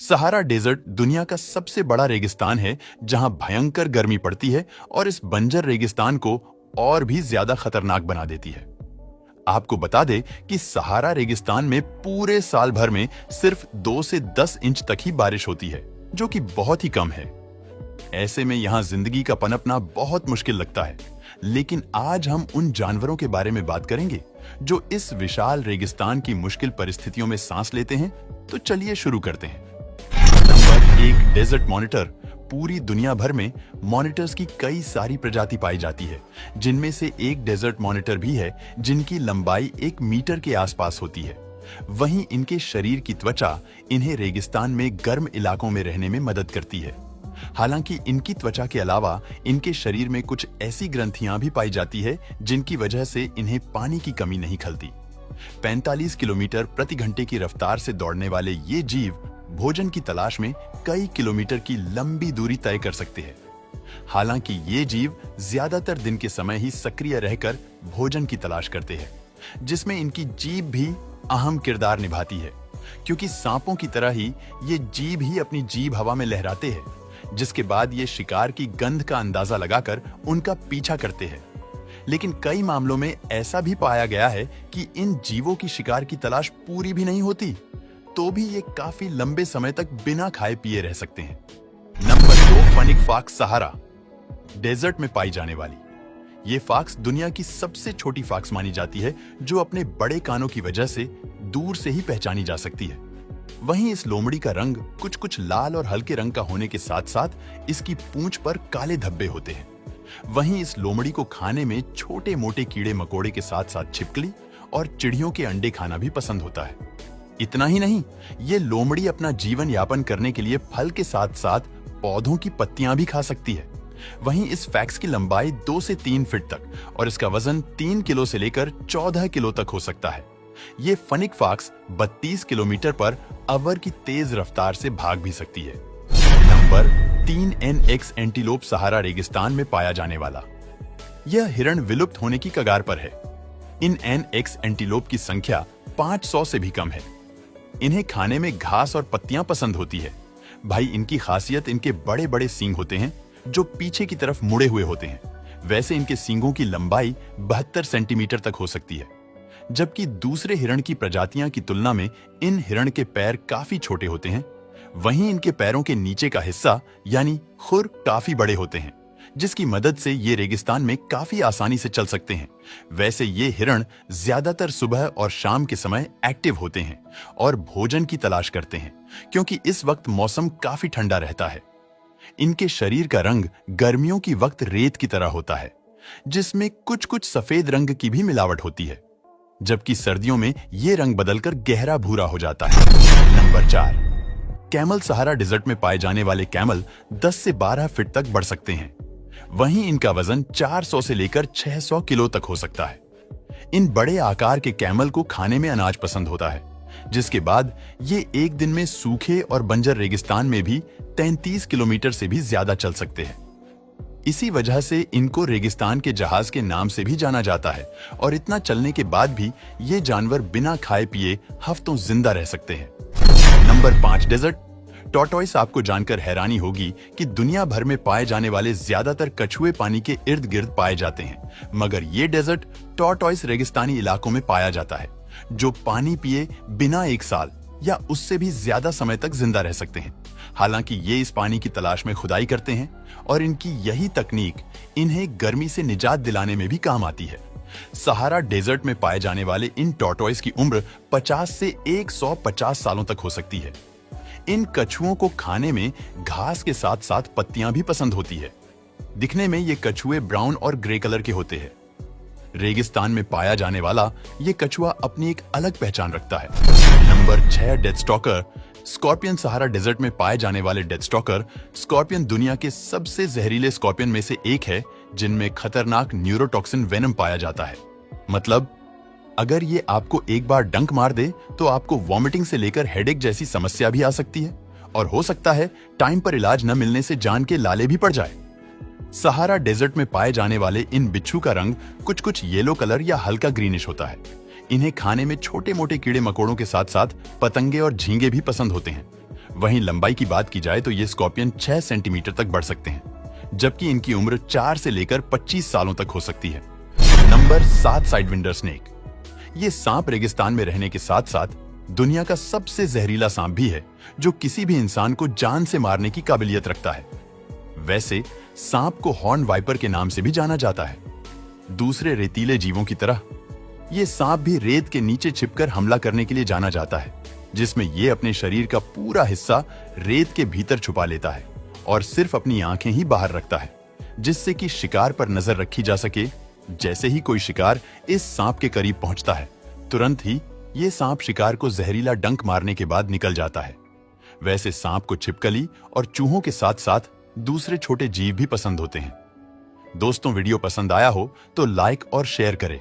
Sahara desert दुनिया का सबसे बड़ा रेगिस्तान है जहां भयंकर गर्मी पड़ती है और इस बंजर रेगिस्तान को और भी ज्यादा खतरनाक बना देती है। आपको बता दें कि सहारा रेगिस्तान में पूरे साल भर में सिर्फ 2 से 10 इंच तक ही बारिश होती है, जो कि बहुत ही कम है। ऐसे में यहां जिंदगी का पनपना बहुत मुश्किल लगता है। लेकिन आज हम उन जानवरों के बारे में बात करेंगे जो इस विशाल रेगिस्तान की मुश्किल परिस्थितियों में सांस लेते हैं। तो चलिए शुरू करते हैं। Number 1, desert monitor. पूरी दुनिया भर में मॉनिटर्स की कई सारी प्रजाति पाई जाती है, जिनमें से एक डेजर्ट मॉनिटर भी है जिनकी लंबाई 1 मीटर के आसपास होती है। वहीं इनके शरीर की त्वचा इन्हें रेगिस्तान में गर्म इलाकों में रहने में मदद करती है। हालांकि इनकी त्वचा के अलावा इनके शरीर में कुछ ऐसी ग्रंथियां भी पाई जाती है जिनकी वजह से इन्हें पानी की कमी नहीं खलती। 45 किलोमीटर प्रति घंटे की रफ्तार से दौड़ने वाले ये जीव भोजन की तलाश में कई किलोमीटर की लंबी दूरी तय कर सकते हैं। हालांकि ये जीव ज्यादातर दिन के समय ही सक्रिय रहकर भोजन की तलाश करते हैं, जिसमें इनकी जीभ भी अहम किरदार निभाती है, क्योंकि सांपों की तरह ही ये जीभ ही अपनी जीभ हवा में लहराते हैं, जिसके बाद ये शिकार की गंध का अंदाजा लगाकर उनका पीछा करते हैं। लेकिन कई मामलों में ऐसा भी पाया गया है कि इन जीवों की शिकार की तलाश पूरी भी नहीं होती, तो भी ये काफी लंबे समय तक बिना खाए पिए रह सकते हैं। नंबर 2, फनिक फॉक्स सहारा। डेजर्ट में पाई जाने वाली ये फॉक्स दुनिया की सबसे छोटी फॉक्स मानी जाती है, जो अपने बड़े कानों की वजह से दूर से ही पहचानी जा सकती है। वहीं इस लोमड़ी का रंग कुछ कुछ लाल और हल्के रंग का होने के साथ साथ इसकी पूंछ पर काले धब्बे होते हैं। वहीं इस लोमड़ी को खाने में छोटे मोटे कीड़े मकोड़े के साथ साथ छिपकली और चिड़ियों के अंडे खाना भी पसंद होता है। इतना ही नहीं, ये लोमड़ी अपना जीवन यापन करने के लिए फल के साथ साथ पौधों की पत्तियां भी खा सकती है। वहीं इस फैक्स की लंबाई 2 से 3 फीट तक और इसका वजन 3 किलो से लेकर 14 किलो तक हो सकता है। ये फनिक फॉक्स 32 किलोमीटर पर अवर की तेज रफ्तार से भाग भी सकती है। नंबर 3, NX एंटीलोप सहारा रेगिस्तान में पाया जाने वाला यह हिरण विलुप्त होने की कगार पर है। इन NX एंटीलोप की संख्या 500 से भी कम है। इन्हें खाने में घास और पत्तियां पसंद होती है। भाई, इनकी खासियत इनके बड़े बड़े सींग होते हैं जो पीछे की तरफ मुड़े हुए होते हैं। वैसे इनके सींगों की लंबाई 72 सेंटीमीटर तक हो सकती है, जबकि दूसरे हिरण की प्रजातियां की तुलना में इन हिरण के पैर काफी छोटे होते हैं। वहीं इनके पैरों के नीचे का हिस्सा यानी खुर काफी बड़े होते हैं, जिसकी मदद से ये रेगिस्तान में काफी आसानी से चल सकते हैं। वैसे ये हिरण ज्यादातर सुबह और शाम के समय एक्टिव होते हैं और भोजन की तलाश करते हैं, क्योंकि इस वक्त मौसम काफी ठंडा रहता है। इनके शरीर का रंग गर्मियों की वक्त रेत की तरह होता है, जिसमें कुछ कुछ सफेद रंग की भी मिलावट होती है, जबकि सर्दियों में ये रंग बदलकर गहरा भूरा हो जाता है। नंबर 4, कैमल सहारा डेजर्ट में पाए जाने वाले कैमल 10 से 12 फीट तक बढ़ सकते हैं। वहीं इनका वजन 400 से लेकर 600 किलो तक हो सकता है। इन बड़े आकार के कैमल को खाने में अनाज पसंद होता है, जिसके बाद ये एक दिन में सूखे और बंजर रेगिस्तान में भी 33 किलोमीटर से भी ज्यादा चल सकते हैं। इसी वजह से इनको रेगिस्तान के जहाज के नाम से भी जाना जाता है और इतना चलने के बाद भी ये जानवर बिना खाए पिए हफ्तों जिंदा रह सकते हैं। Number 5, desert tortoise. आपको जानकर हैरानी होगी कि दुनिया भर में पाए जाने वाले ज्यादातर कछुए पानी के इर्द गिर्द पाए जाते हैं, मगर ये डेजर्ट टॉर्टॉइस रेगिस्तानी इलाकों में पाया जाता है, जो पानी पिए बिना 1 साल या उससे भी ज्यादा समय तक जिंदा रह सकते हैं। हालांकि ये इस पानी की तलाश में खुदाई करते हैं और इनकी यही तकनीक इन्हें गर्मी से निजात दिलाने में भी काम आती है। सहारा डेजर्ट में पाए जाने वाले इन टॉर्टॉइस की उम्र 50 से 150 सालों तक हो सकती है। इन कछुओं को खाने में घास के साथ साथ पत्तियां भी पसंद होती है। दिखने में ये कछुए ब्राउन और ग्रे कलर के होते हैं। रेगिस्तान में पाया जाने वाला ये कछुआ अपनी एक अलग पहचान रखता है। Number 6, death stalker. Scorpion Sahara desert में पाए जाने वाले डेथ स्टॉकर स्कॉर्पियन दुनिया के सबसे जहरीले स्कॉर्पियन में से एक है, जिनमें खतरनाक न्यूरोटॉक्सिन वेनम पाया जाता है। मतलब अगर ये आपको एक बार डंक मार दे तो आपको वॉमिटिंग से लेकर हेडेक जैसी समस्या भी आ सकती है और हो सकता है टाइम पर इलाज न मिलने से जान के लाले भी पड़ जाए। सहारा डेजर्ट में पाए जाने वाले इन बिच्छू का रंग कुछ कुछ येलो कलर या हल्का ग्रीनिश होता है। इन्हें खाने में छोटे मोटे कीड़े मकोड़ों के साथ साथ पतंगे और झींगे भी पसंद होते हैं। वहीं लंबाई की बात की जाए तो ये स्कॉर्पियन 6 सेंटीमीटर तक बढ़ सकते हैं, जबकि इनकी उम्र 4 से लेकर 25 सालों तक हो सकती है। Number 7, Sidewinder snake. ये सांप रेगिस्तान में रहने के साथ साथ दुनिया का सबसे जहरीला सांप भी है, जो किसी भी इंसान को जान से मारने की काबिलियत रखता है। वैसे सांप को हॉर्न वाइपर के नाम से भी जाना जाता है। दूसरे रेतीले जीवों की तरह ये सांप भी रेत के नीचे छिपकर हमला करने के लिए जाना जाता है, जिसमें ये अपने शरीर का पूरा हिस्सा रेत के भीतर छुपा लेता है और सिर्फ अपनी आंखें ही बाहर रखता है, जिससे कि शिकार पर नजर रखी जा सके। जैसे ही कोई शिकार इस सांप के करीब पहुंचता है, तुरंत ही ये सांप शिकार को जहरीला डंक मारने के बाद निकल जाता है। वैसे सांप को छिपकली और चूहों के साथ साथ दूसरे छोटे जीव भी पसंद होते हैं। दोस्तों, वीडियो पसंद आया हो तो लाइक और शेयर करें।